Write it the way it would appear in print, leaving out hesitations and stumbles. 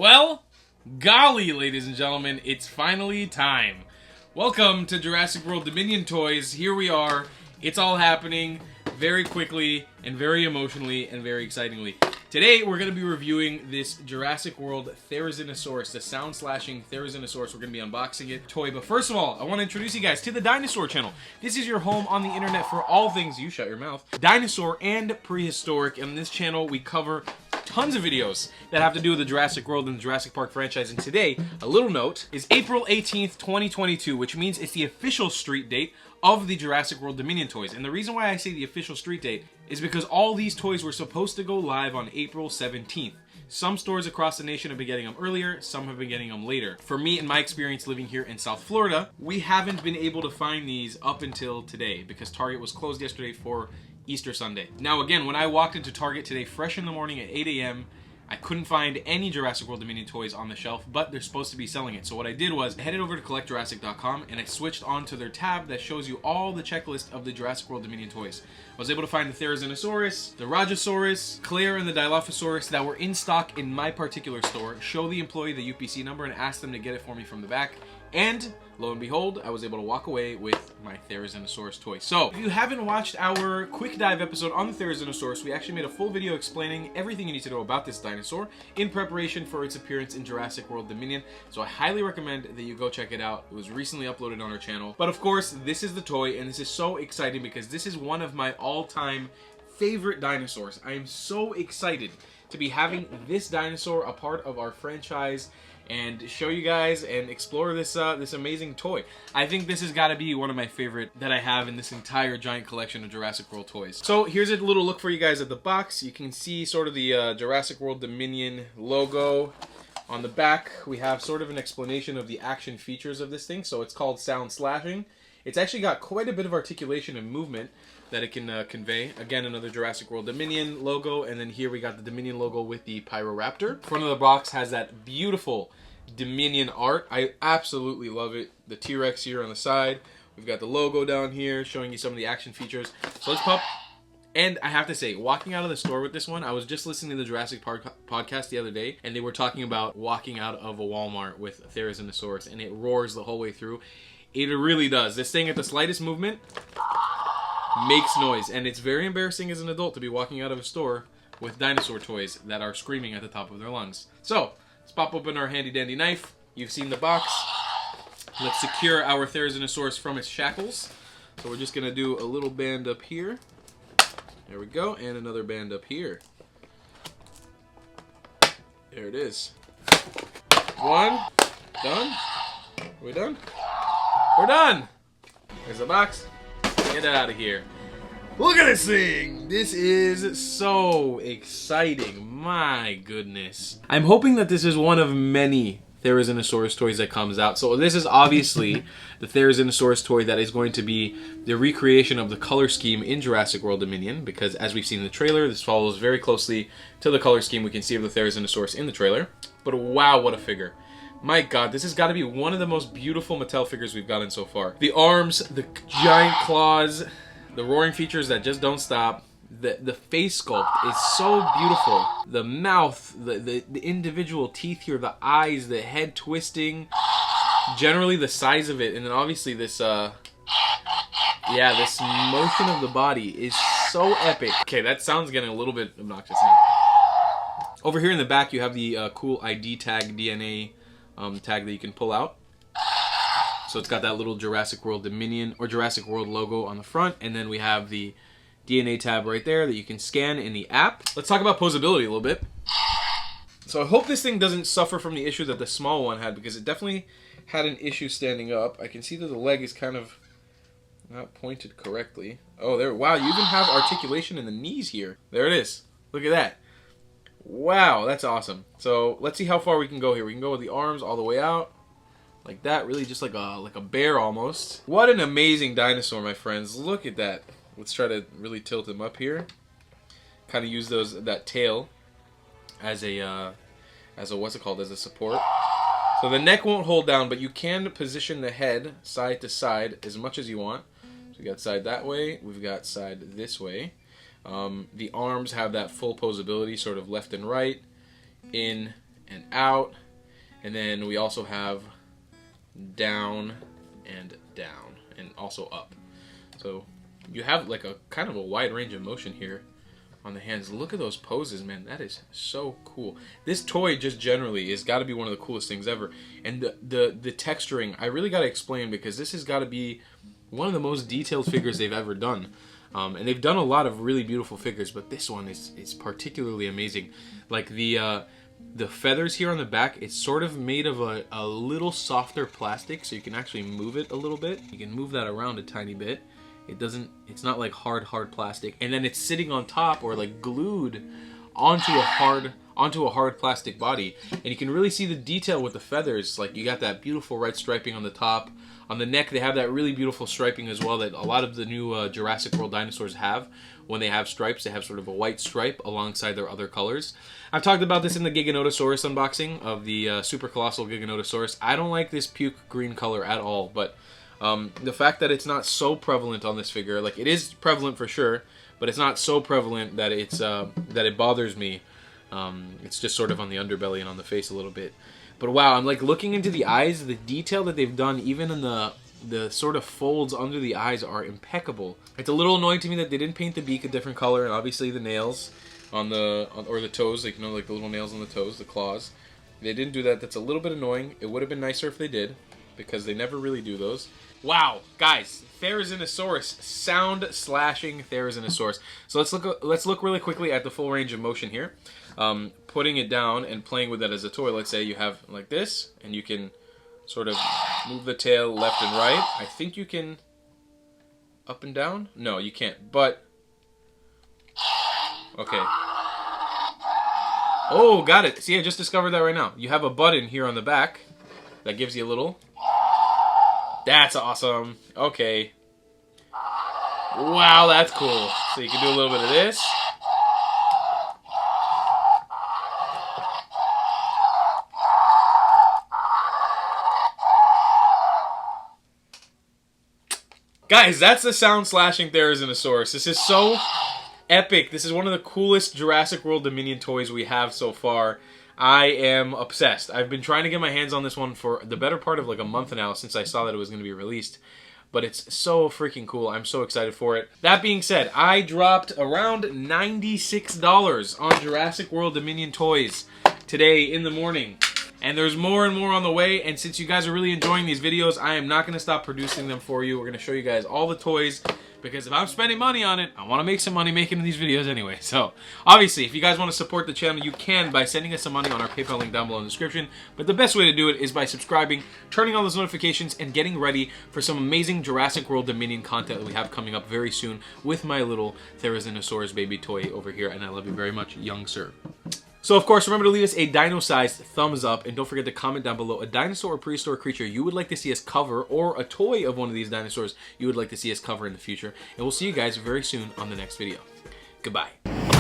Well, golly, ladies and gentlemen, it's finally time. Welcome to Jurassic World Dominion Toys. Here we are. It's all happening very quickly and very emotionally and very excitingly. Today, we're going to be reviewing this Jurassic World Therizinosaurus, the sound-slashing Therizinosaurus. We're going to be unboxing it toy. But first of all, I want to introduce you guys to the Dinosaur Channel. This is your home on the internet for all things, you shut your mouth, dinosaur and prehistoric. And in this channel, we cover tons of videos that have to do with the Jurassic World and the Jurassic Park franchise. And today, a little note, is April 18th, 2022, which means it's the official street date of the Jurassic World Dominion toys. And the reason why I say the official street date is because all these toys were supposed to go live on April 17th. Some stores across the nation have been getting them earlier, some have been getting them later. For me, in my experience living here in South Florida, we haven't been able to find these up until today because Target was closed yesterday for Easter Sunday. Now again, when I walked into Target today fresh in the morning at 8 a.m., I couldn't find any Jurassic World Dominion toys on the shelf, but they're supposed to be selling it. So what I did was I headed over to collectjurassic.com and I switched on to their tab that shows you all the checklist of the Jurassic World Dominion toys. I was able to find the Therizinosaurus, the Rajasaurus, Claire, and the Dilophosaurus that were in stock in my particular store. Show the employee the UPC number and ask them to get it for me from the back. And lo and behold, I was able to walk away with my Therizinosaurus toy. So, if you haven't watched our quick dive episode on the Therizinosaurus, we actually made a full video explaining everything you need to know about this dinosaur in preparation for its appearance in Jurassic World Dominion. So I highly recommend that you go check it out. It was recently uploaded on our channel. But of course, this is the toy, and this is so exciting because this is one of my all-time favorite dinosaurs. I am so excited to be having this dinosaur a part of our franchise and show you guys and explore this this amazing toy. I think this has got to be one of my favorite that I have in this entire giant collection of Jurassic World toys. So here's a little look for you guys at the box. You can see sort of the Jurassic World Dominion logo. On the back, we have sort of an explanation of the action features of this thing. So it's called sound slashing. It's actually got quite a bit of articulation and movement that it can convey. Again, another Jurassic World Dominion logo, and then here we got the Dominion logo with the Pyroraptor. Front of the box has that beautiful Dominion art. I absolutely love it. The T-Rex here on the side. We've got the logo down here showing you some of the action features. So let's pop. And I have to say, walking out of the store with this one, I was just listening to the Jurassic Park podcast the other day, and they were talking about walking out of a Walmart with a Therizinosaurus, and it roars the whole way through. It really does. This thing, at the slightest movement, makes noise. And it's very embarrassing as an adult to be walking out of a store with dinosaur toys that are screaming at the top of their lungs. So, let's pop open our handy dandy knife. You've seen the box. Let's secure our Therizinosaurus from its shackles. So we're just going to do a little band up here. There we go. And another band up here. There it is. One. Done. Are we done? We're done! There's the box. Get it out of here. Look at this thing! This is so exciting. My goodness. I'm hoping that this is one of many Therizinosaurus toys that comes out. So this is obviously the Therizinosaurus toy that is going to be the recreation of the color scheme in Jurassic World Dominion, because as we've seen in the trailer, this follows very closely to the color scheme we can see of the Therizinosaurus in the trailer. But wow, what a figure. My god, this has got to be one of the most beautiful Mattel figures we've gotten so far. The arms, the giant claws, the roaring features that just don't stop. The face sculpt is so beautiful. The mouth, the individual teeth here, the eyes, the head twisting. Generally the size of it, and then obviously this, this motion of the body is so epic. Okay, that sounds getting a little bit obnoxious now. Over here in the back, you have the cool ID tag, DNA tag that you can pull out. So it's got that little Jurassic World Dominion or Jurassic World logo on the front, and then we have the DNA tab right there that you can scan in the app. Let's talk about posability a little bit. So I hope this thing doesn't suffer from the issue that the small one had, because it definitely had an issue standing up. I can see that the leg is kind of not pointed correctly. Oh, there. Wow, you even have articulation in the knees here. There it is. Look at that. Wow, that's awesome. So let's see how far we can go here. We can go with the arms all the way out. Like that, really just like a bear almost. What an amazing dinosaur, my friends. Look at that. Let's try to really tilt him up here. Kind of use that tail as a what's it called, as a support. So the neck won't hold down, but you can position the head side to side as much as you want. So we got side that way, we've got side this way. The arms have that full posability, sort of left and right, in and out. And then we also have down and down and also up. So you have like a kind of a wide range of motion here on the hands. Look at those poses, man. That is so cool. This toy just generally has got to be one of the coolest things ever. And the texturing, I really got to explain, because this has got to be one of the most detailed figures they've ever done. And they've done a lot of really beautiful figures, but this one is particularly amazing. Like the feathers here on the back, it's sort of made of a little softer plastic, so you can actually move it a little bit. You can move that around a tiny bit. It's not like hard plastic. And then it's sitting on top, or like glued onto a hard plastic body. And you can really see the detail with the feathers. Like, you got that beautiful red striping on the top. On the neck, they have that really beautiful striping as well that a lot of the new Jurassic World dinosaurs have. When they have stripes, they have sort of a white stripe alongside their other colors. I've talked about this in the Giganotosaurus unboxing of the super colossal Giganotosaurus. I don't like this puke green color at all, but the fact that it's not so prevalent on this figure, like, it is prevalent for sure, but it's not so prevalent that it's that it bothers me. It's just sort of on the underbelly and on the face a little bit. But wow, I'm like looking into the eyes. The detail that they've done, even in the sort of folds under the eyes, are impeccable. It's a little annoying to me that they didn't paint the beak a different color, and obviously the nails or the toes, like, you know, like the little nails on the toes, the claws. They didn't do that. That's a little bit annoying. It would have been nicer if they did, because they never really do those. Wow, guys, Therizinosaurus, sound slashing Therizinosaurus. So let's look really quickly at the full range of motion here. Putting it down and playing with that as a toy. Let's say you have like this, and you can sort of move the tail left and right. I think you can up and down. No, you can't. But okay. Oh, got it. See, I just discovered that right now. You have a button here on the back that gives you a little. That's awesome. Okay. Wow, that's cool. So you can do a little bit of this. Guys, that's the sound slashing Therizinosaurus. This is so epic. This is one of the coolest Jurassic World Dominion toys we have so far. I am obsessed. I've been trying to get my hands on this one for the better part of like a month now, since I saw that it was going to be released. But it's so freaking cool. I'm so excited for it. That being said, I dropped around $96 on Jurassic World Dominion toys today in the morning. And there's more and more on the way, and since you guys are really enjoying these videos, I am not going to stop producing them for you. We're going to show you guys all the toys, because if I'm spending money on it, I want to make some money making these videos anyway. So, obviously, if you guys want to support the channel, you can by sending us some money on our PayPal link down below in the description. But the best way to do it is by subscribing, turning on those notifications, and getting ready for some amazing Jurassic World Dominion content that we have coming up very soon with my little Therizinosaurus baby toy over here. And I love you very much, young sir. So, of course, remember to leave us a dino-sized thumbs up, and don't forget to comment down below a dinosaur or prehistoric creature you would like to see us cover, or a toy of one of these dinosaurs you would like to see us cover in the future. And we'll see you guys very soon on the next video. Goodbye.